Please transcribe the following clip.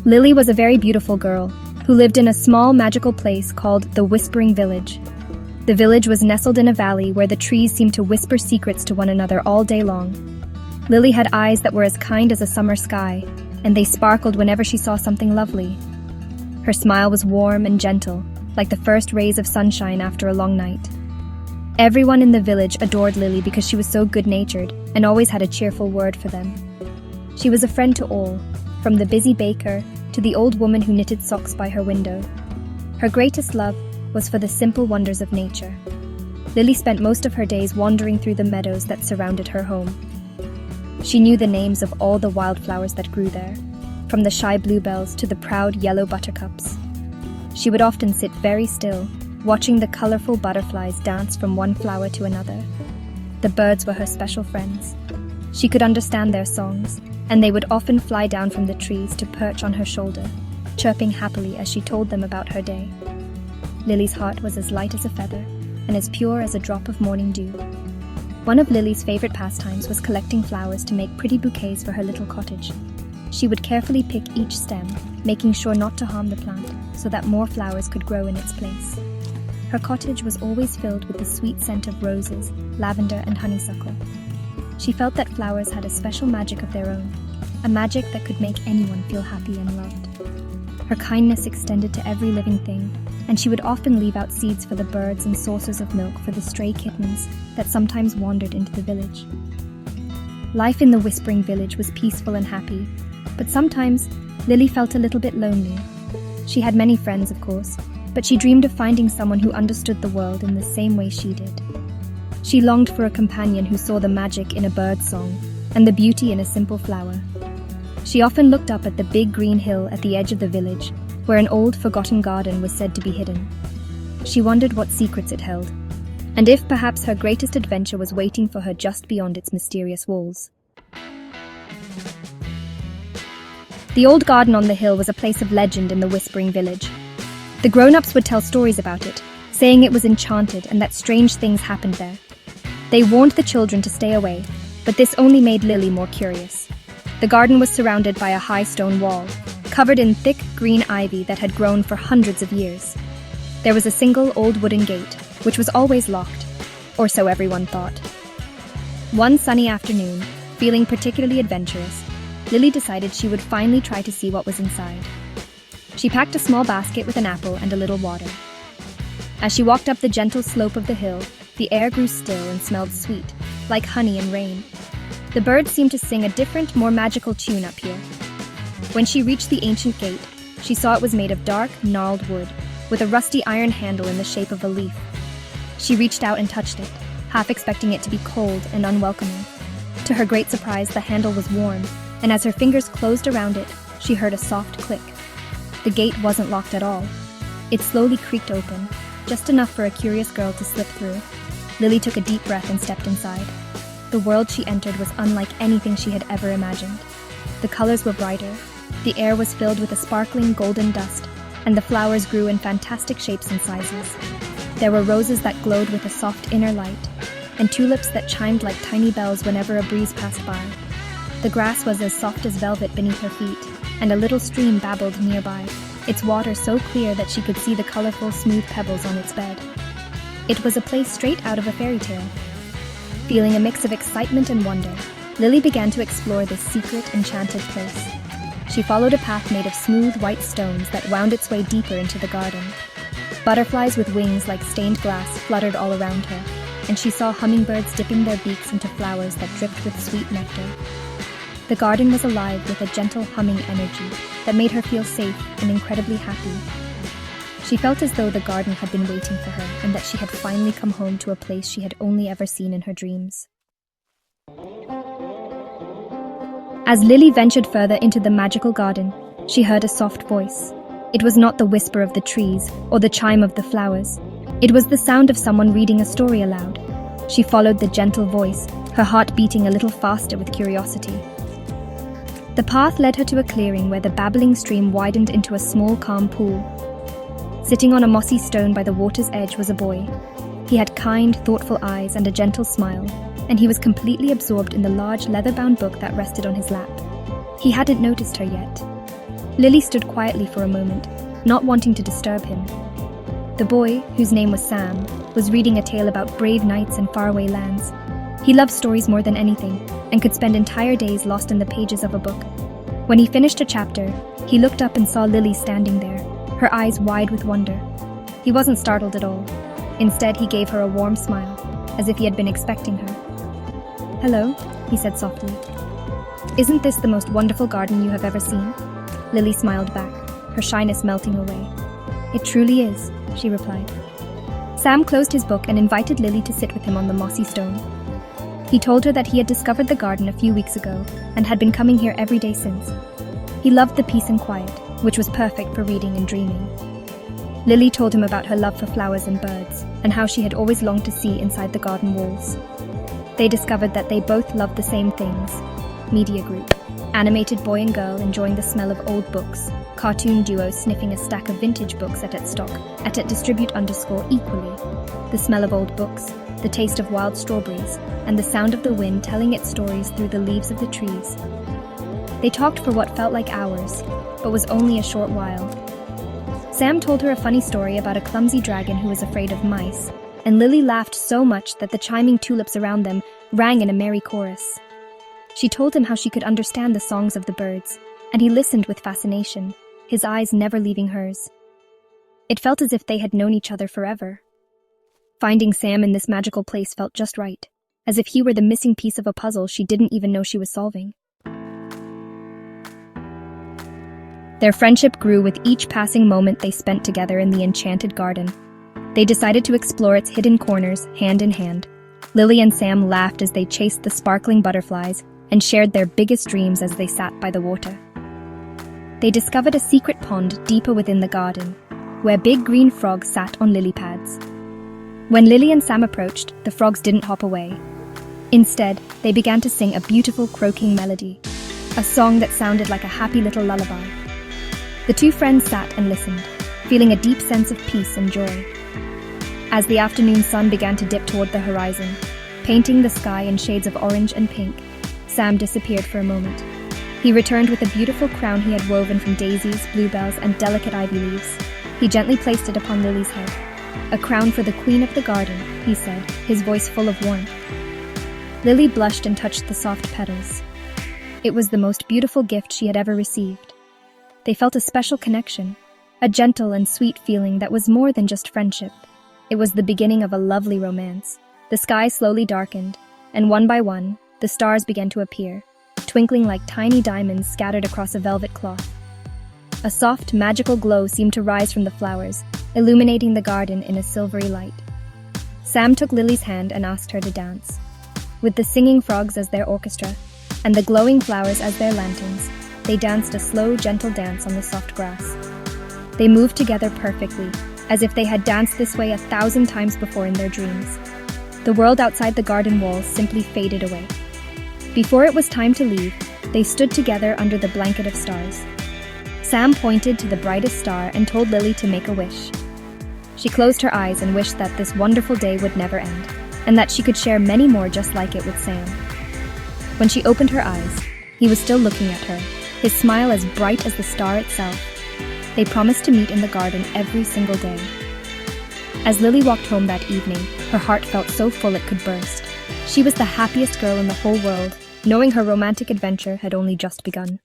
Lily was a very beautiful girl who lived in a small magical place called the Whispering Village. The village was nestled in a valley where the trees seemed to whisper secrets to one another all day long. Lily had eyes that were as kind as a summer sky, and they sparkled whenever she saw something lovely. Her smile was warm and gentle, like the first rays of sunshine after a long night. Everyone in the village adored Lily because she was so good-natured and always had a cheerful word for them. She was a friend to all, from the busy baker to the old woman who knitted socks by her window. Her greatest love was for the simple wonders of nature. Lily spent most of her days wandering through the meadows that surrounded her home. She knew the names of all the wildflowers that grew there, from the shy bluebells to the proud yellow buttercups. She would often sit very still, watching the colorful butterflies dance from one flower to another. The birds were her special friends. She could understand their songs, and they would often fly down from the trees to perch on her shoulder, chirping happily as she told them about her day. Lily's heart was as light as a feather, and as pure as a drop of morning dew. One of Lily's favorite pastimes was collecting flowers to make pretty bouquets for her little cottage. She would carefully pick each stem, making sure not to harm the plant, so that more flowers could grow in its place. Her cottage was always filled with the sweet scent of roses, lavender, and honeysuckle. She felt that flowers had a special magic of their own, a magic that could make anyone feel happy and loved. Her kindness extended to every living thing, and she would often leave out seeds for the birds and saucers of milk for the stray kittens that sometimes wandered into the village. Life in the Whispering Village was peaceful and happy, but sometimes Lily felt a little bit lonely. She had many friends, of course, but she dreamed of finding someone who understood the world in the same way she did. She longed for a companion who saw the magic in a bird's song and the beauty in a simple flower. She often looked up at the big green hill at the edge of the village, where an old forgotten garden was said to be hidden. She wondered what secrets it held, and if perhaps her greatest adventure was waiting for her just beyond its mysterious walls. The old garden on the hill was a place of legend in the Whispering Village. The grown-ups would tell stories about it, saying it was enchanted and that strange things happened there. They warned the children to stay away, but this only made Lily more curious. The garden was surrounded by a high stone wall, covered in thick green ivy that had grown for hundreds of years. There was a single old wooden gate, which was always locked, or so everyone thought. One sunny afternoon, feeling particularly adventurous, Lily decided she would finally try to see what was inside. She packed a small basket with an apple and a little water. As she walked up the gentle slope of the hill, the air grew still and smelled sweet, like honey and rain. The birds seemed to sing a different, more magical tune up here. When she reached the ancient gate, she saw it was made of dark, gnarled wood, with a rusty iron handle in the shape of a leaf. She reached out and touched it, half expecting it to be cold and unwelcoming. To her great surprise, the handle was warm, and as her fingers closed around it, she heard a soft click. The gate wasn't locked at all. It slowly creaked open, just enough for a curious girl to slip through. Lily took a deep breath and stepped inside. The world she entered was unlike anything she had ever imagined. The colors were brighter, the air was filled with a sparkling golden dust, and the flowers grew in fantastic shapes and sizes. There were roses that glowed with a soft inner light, and tulips that chimed like tiny bells whenever a breeze passed by. The grass was as soft as velvet beneath her feet, and a little stream babbled nearby, its water so clear that she could see the colorful, smooth pebbles on its bed. It was a place straight out of a fairy tale. Feeling a mix of excitement and wonder, Lily began to explore this secret, enchanted place. She followed a path made of smooth, white stones that wound its way deeper into the garden. Butterflies with wings like stained glass fluttered all around her, and she saw hummingbirds dipping their beaks into flowers that dripped with sweet nectar. The garden was alive with a gentle humming energy that made her feel safe and incredibly happy. She felt as though the garden had been waiting for her and that she had finally come home to a place she had only ever seen in her dreams. As Lily ventured further into the magical garden, she heard a soft voice. It was not the whisper of the trees or the chime of the flowers. It was the sound of someone reading a story aloud. She followed the gentle voice, her heart beating a little faster with curiosity. The path led her to a clearing where the babbling stream widened into a small, calm pool. Sitting on a mossy stone by the water's edge was a boy. He had kind, thoughtful eyes and a gentle smile, and he was completely absorbed in the large leather-bound book that rested on his lap. He hadn't noticed her yet. Lily stood quietly for a moment, not wanting to disturb him. The boy, whose name was Sam, was reading a tale about brave knights and faraway lands. He loved stories more than anything, and could spend entire days lost in the pages of a book. When he finished a chapter, he looked up and saw Lily standing there, her eyes wide with wonder. He wasn't startled at all. Instead, he gave her a warm smile, as if he had been expecting her. "Hello," he said softly. "Isn't this the most wonderful garden you have ever seen?" Lily smiled back, her shyness melting away. "It truly is," she replied. Sam closed his book and invited Lily to sit with him on the mossy stone. He told her that he had discovered the garden a few weeks ago and had been coming here every day since. He loved the peace and quiet, which was perfect for reading and dreaming. Lily told him about her love for flowers and birds, and how she had always longed to see inside the garden walls. They discovered that they both loved the same things: media group, animated boy and girl enjoying the smell of old books, cartoon duo sniffing a stack of vintage books at distribute_equally, the smell of old books, the taste of wild strawberries, and the sound of the wind telling its stories through the leaves of the trees. They talked for what felt like hours, but was only a short while. Sam told her a funny story about a clumsy dragon who was afraid of mice, and Lily laughed so much that the chiming tulips around them rang in a merry chorus. She told him how she could understand the songs of the birds, and he listened with fascination, his eyes never leaving hers. It felt as if they had known each other forever. Finding Sam in this magical place felt just right, as if he were the missing piece of a puzzle she didn't even know she was solving. Their friendship grew with each passing moment they spent together in the enchanted garden. They decided to explore its hidden corners, hand in hand. Lily and Sam laughed as they chased the sparkling butterflies and shared their biggest dreams as they sat by the water. They discovered a secret pond deeper within the garden, where big green frogs sat on lily pads. When Lily and Sam approached, the frogs didn't hop away. Instead, they began to sing a beautiful croaking melody, a song that sounded like a happy little lullaby. The two friends sat and listened, feeling a deep sense of peace and joy. As the afternoon sun began to dip toward the horizon, painting the sky in shades of orange and pink, Sam disappeared for a moment. He returned with a beautiful crown he had woven from daisies, bluebells, and delicate ivy leaves. He gently placed it upon Lily's head. "A crown for the queen of the garden," he said, his voice full of warmth. Lily blushed and touched the soft petals. It was the most beautiful gift she had ever received. They felt a special connection, a gentle and sweet feeling that was more than just friendship. It was the beginning of a lovely romance. The sky slowly darkened, and one by one, the stars began to appear, twinkling like tiny diamonds scattered across a velvet cloth. A soft, magical glow seemed to rise from the flowers, illuminating the garden in a silvery light. Sam took Lily's hand and asked her to dance. With the singing frogs as their orchestra, and the glowing flowers as their lanterns, they danced a slow, gentle dance on the soft grass. They moved together perfectly, as if they had danced this way 1,000 times before in their dreams. The world outside the garden walls simply faded away. Before it was time to leave, they stood together under the blanket of stars. Sam pointed to the brightest star and told Lily to make a wish. She closed her eyes and wished that this wonderful day would never end, and that she could share many more just like it with Sam. When she opened her eyes, he was still looking at her, his smile as bright as the star itself. They promised to meet in the garden every single day. As Lily walked home that evening, her heart felt so full it could burst. She was the happiest girl in the whole world, knowing her romantic adventure had only just begun.